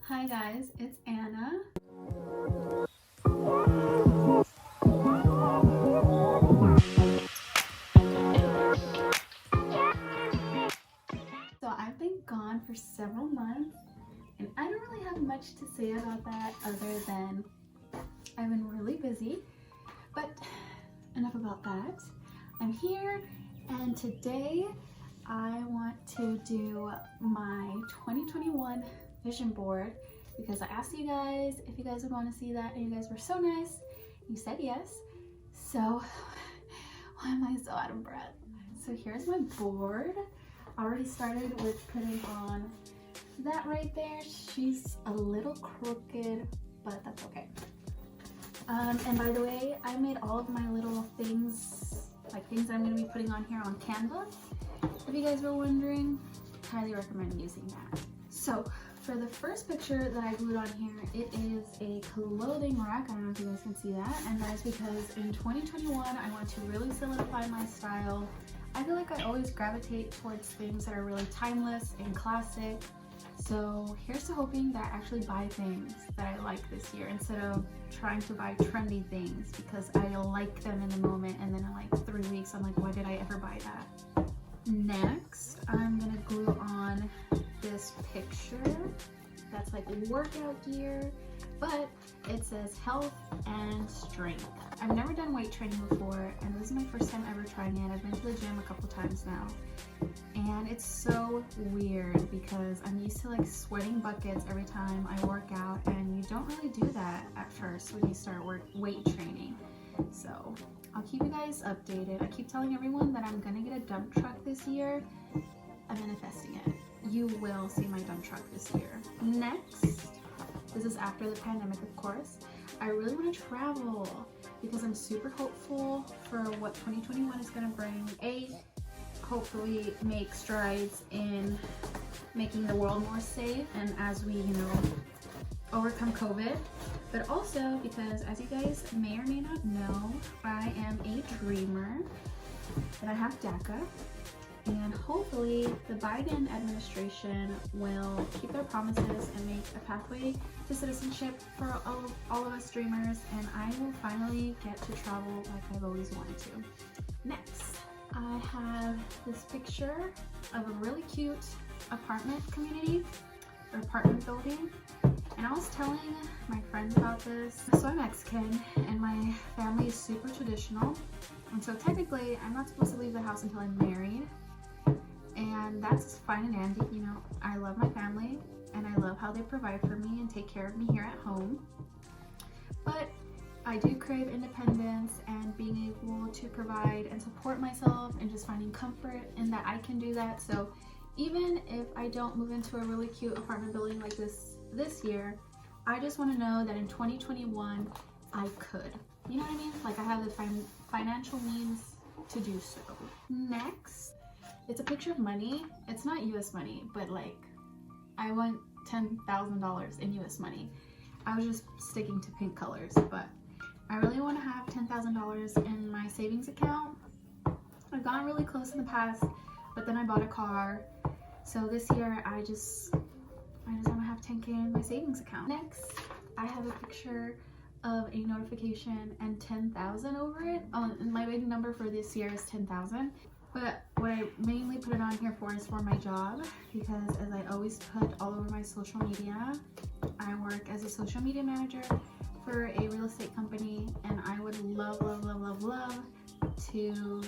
Hi guys, it's Anna. So I've been gone for several months and I don't really have much to say about that other than I've been really busy, but enough about that. I'm here and today I want to do my 2021 vision board because I asked you guys if you guys would want to see that and you guys were so nice. You said yes. So why am I so out of breath? So here's my board. I already started with putting on that right there. She's a little crooked, but that's okay. And by the way, I made all of my little things, like things I'm going to be putting on here on Canva. If you guys were wondering, highly recommend using that. So for the first picture that I glued on here, it is a clothing rack. I don't know if you guys can see that. And that is because in 2021, I want to really solidify my style. I feel like I always gravitate towards things that are really timeless and classic. So here's to hoping that I actually buy things that I like this year instead of trying to buy trendy things because I like them in the moment and then in like 3 weeks I'm like, why did I ever buy that? Next, I'm gonna glue on this picture that's like workout gear, but it says health and strength. I've never done weight training before and this is my first time ever trying it. I've been to the gym a couple times now and it's so weird because I'm used to like sweating buckets every time I work out and you don't really do that at first when you start weight training. So I'll keep you guys updated. I keep telling everyone that I'm gonna get a dump truck this year. I'm manifesting it. You will see my dump truck this year. Next, this is after the pandemic, of course. I really want to travel because I'm super hopeful for what 2021 is going to bring. Hopefully make strides in making the world more safe and as we, overcome COVID. But also because, as you guys may or may not know, I am a dreamer and I have DACA. And hopefully the Biden administration will keep their promises and make a pathway to citizenship for all of us dreamers, and I will finally get to travel like I've always wanted to. Next, I have this picture of a really cute apartment community or apartment building. And I was telling my friends about this. So I'm Mexican and my family is super traditional. And so technically I'm not supposed to leave the house until I'm married. And that's fine and dandy, I love my family and I love how they provide for me and take care of me here at home. But I do crave independence and being able to provide and support myself and just finding comfort in that I can do that. So even if I don't move into a really cute apartment building like this year, I just want to know that in 2021 I could. You know what I mean? Like I have the financial means to do so. Next, it's a picture of money. It's not US money, but like I want $10,000 in US money. I was just sticking to pink colors, but I really want to have $10,000 in my savings account. I've gotten really close in the past, but then I bought a car. So this year I just want to have 10K in my savings account. Next, I have a picture of a notification and 10,000 over it. My big number for this year is 10,000. But what I mainly put it on here for is for my job, because as I always put all over my social media, I work as a social media manager for a real estate company, and I would love to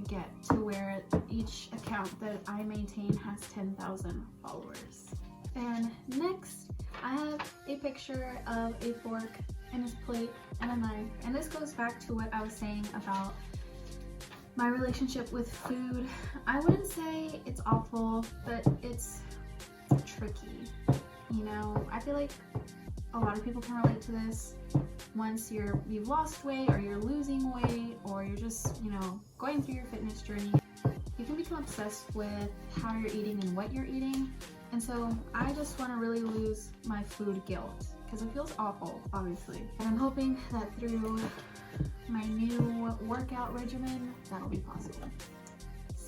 get to where each account that I maintain has 10,000 followers. And next, I have a picture of a fork and a plate and a knife. And this goes back to what I was saying about my relationship with food. I wouldn't say it's awful, but it's tricky. I feel like a lot of people can relate to this. Once you've lost weight or you're losing weight or you're just, going through your fitness journey, you can become obsessed with how you're eating and what you're eating. And so I just want to really lose my food guilt because it feels awful, obviously. And I'm hoping that through my new workout regimen, that'll be possible.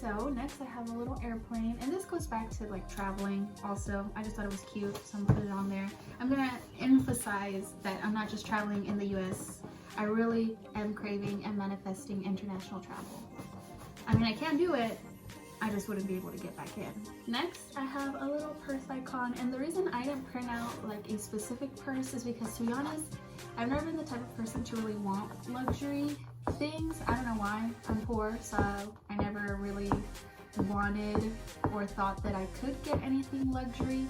So next I have a little airplane, and this goes back to like traveling also. I just thought it was cute, so I'm gonna put it on there. I'm gonna emphasize that I'm not just traveling in the US. I really am craving and manifesting international travel. I mean, I can do it, I just wouldn't be able to get back in. Next, I have a little purse icon, and the reason I didn't print out like a specific purse is because, to be honest, I've never been the type of person to really want luxury things. I don't know why. I'm poor, so I never really wanted or thought that I could get anything luxury.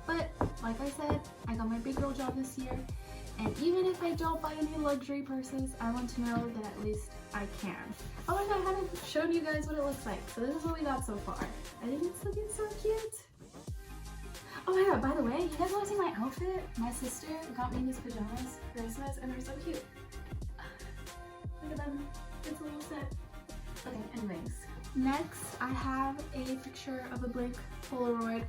But like I said, I got my big girl job this year, and even if I don't buy any luxury purses, I want to know that at least I can. Oh my god, I haven't shown you guys what it looks like. So this is what we got so far. I think it's looking so cute. Oh my god, by the way, you guys want to see my outfit? My sister got me these pajamas for Christmas, and they're so cute. Look at them. It's a little set. Okay, anyways. Next, I have a picture of a blank Polaroid,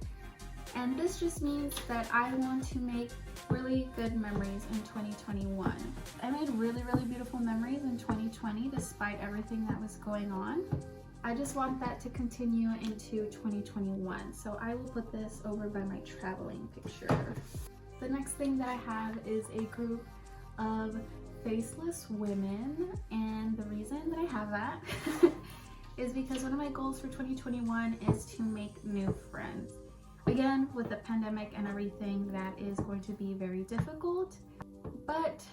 and this just means that I want to make really good memories in 2021. I made really beautiful memories in 2020 despite everything that was going on. I just want that to continue into 2021. So I will put this over by my traveling picture. The next thing that I have is a group of faceless women, and the reason that I have that is because one of my goals for 2021 is to make new friends. Again, with the pandemic and everything, that is going to be very difficult, but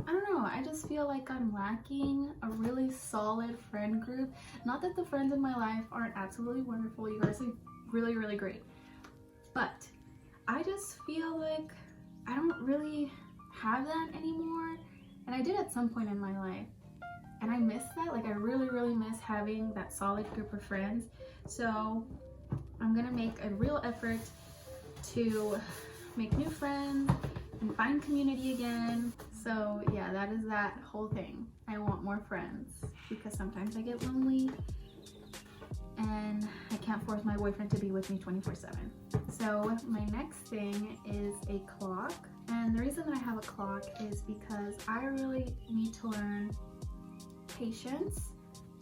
I don't know, I just feel like I'm lacking a really solid friend group. Not that the friends in my life aren't absolutely wonderful, you guys are really great, but I just feel like I don't really have that anymore, and I did at some point in my life, and I miss that. Like, I really miss having that solid group of friends. So I'm gonna make a real effort to make new friends and find community again. So yeah, that is that whole thing. I want more friends because sometimes I get lonely and I can't force my boyfriend to be with me 24/7. So my next thing is a clock, and the reason that I have a clock is because I really need to learn patience.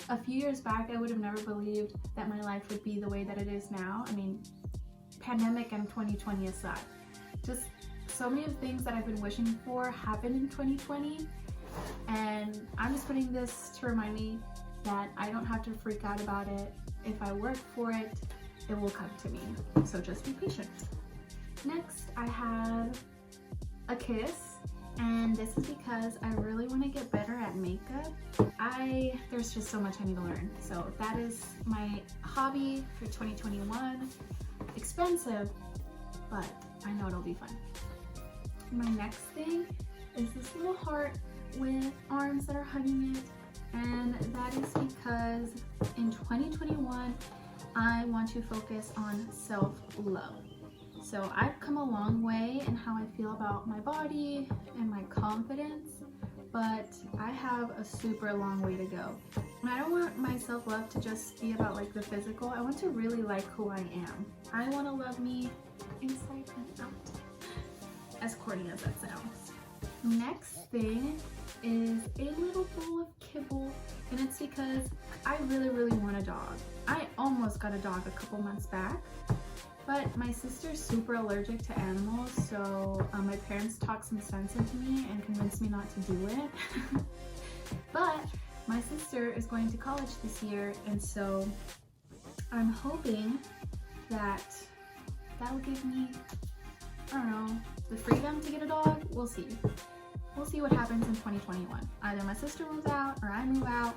A few years back, I would have never believed that my life would be the way that it is now. I mean, pandemic and 2020 aside, just so many of the things that I've been wishing for happened in 2020, and I'm just putting this to remind me that I don't have to freak out about it. If I work for it, it will come to me. So just be patient. Next, I have a kiss. And this is because I really want to get better at makeup. There's just so much I need to learn. So that is my hobby for 2021. Expensive, but I know it'll be fun. My next thing is this little heart with arms that are hugging it. And that is because in 2021, I want to focus on self-love. So I've come a long way in how I feel about my body and my confidence, but I have a super long way to go. And I don't want my self-love to just be about like the physical. I want to really like who I am. I want to love me inside and out. As corny as that sounds. Next thing is a little bowl of kibble, and it's because I really want a dog. I almost got a dog a couple months back, but my sister's super allergic to animals, so my parents talked some sense into me and convinced me not to do it. But my sister is going to college this year, and so I'm hoping that that'll give me, I don't know, the freedom to get a dog. We'll see. We'll see what happens in 2021. Either my sister moves out or I move out.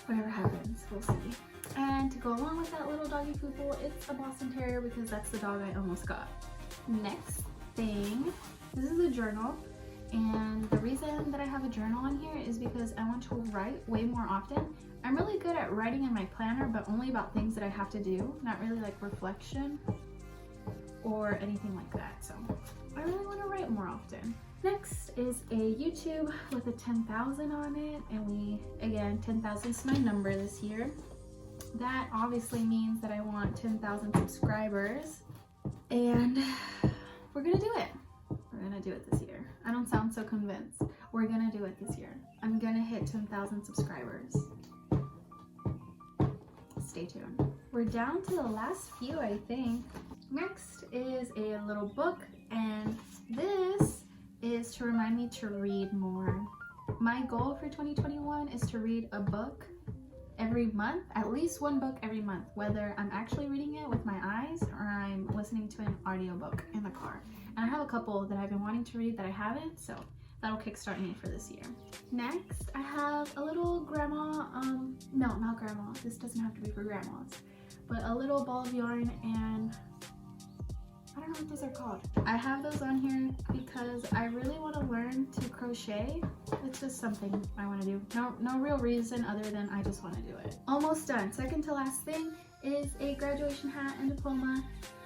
Whatever happens, we'll see. And to go along with that little doggy poodle, it's a Boston Terrier because that's the dog I almost got. Next thing, this is a journal. And the reason that I have a journal on here is because I want to write way more often. I'm really good at writing in my planner, but only about things that I have to do, not really like reflection or anything like that. So I really want to write more often. Next is a YouTube with a 10,000 on it, and again, 10,000 is my number this year. That obviously means that I want 10,000 subscribers, and we're gonna do it. We're gonna do it this year. I don't sound so convinced. We're gonna do it this year. I'm gonna hit 10,000 subscribers. stay tuned. We're down to the last few, I think. Next is a little book, and this is to remind me to read more. My goal for 2021 is to read a book every month, at least one book every month, whether I'm actually reading it with my eyes or I'm listening to an audiobook in the car. And I have a couple that I've been wanting to read that I haven't, so that'll kickstart me for this year. Next, I have a little grandma, no, not grandma, this doesn't have to be for grandmas, but a little ball of yarn, and I don't know what those are called. I have those on here because I really want to learn to crochet. It's just something I want to do. No real reason other than I just want to do it. Almost done. Second to last thing is a graduation hat and diploma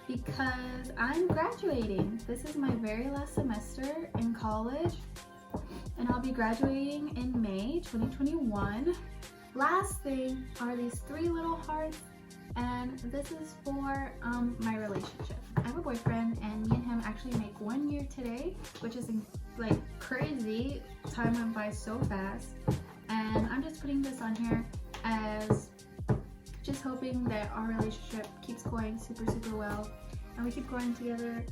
because I'm graduating. This is my very last semester in college and I'll be graduating in May 2021. Last thing are these 3 little hearts, and this is for my relationship. I have a boyfriend and me and him actually make 1 year today, which is like crazy. Time went by so fast, and I'm just putting this on here as just hoping that our relationship keeps going super well and we keep growing together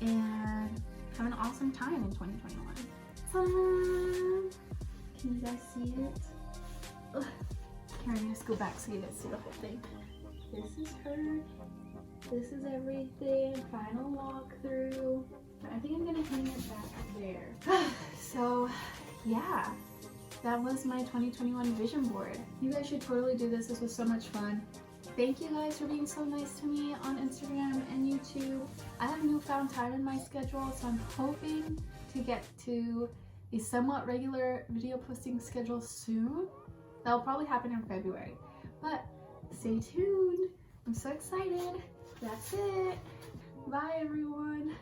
and have an awesome time in 2021. Can you guys see it? Ugh. Here, I need to scoot back so you guys see the whole thing. This is her. This is everything. Final walkthrough. I think I'm gonna hang it back there. So, yeah. That was my 2021 vision board. You guys should totally do this. This was so much fun. Thank you guys for being so nice to me on Instagram and YouTube. I have newfound time in my schedule, so I'm hoping to get to a somewhat regular video posting schedule soon. That'll probably happen in February. But stay tuned. I'm so excited. That's it. Bye, everyone.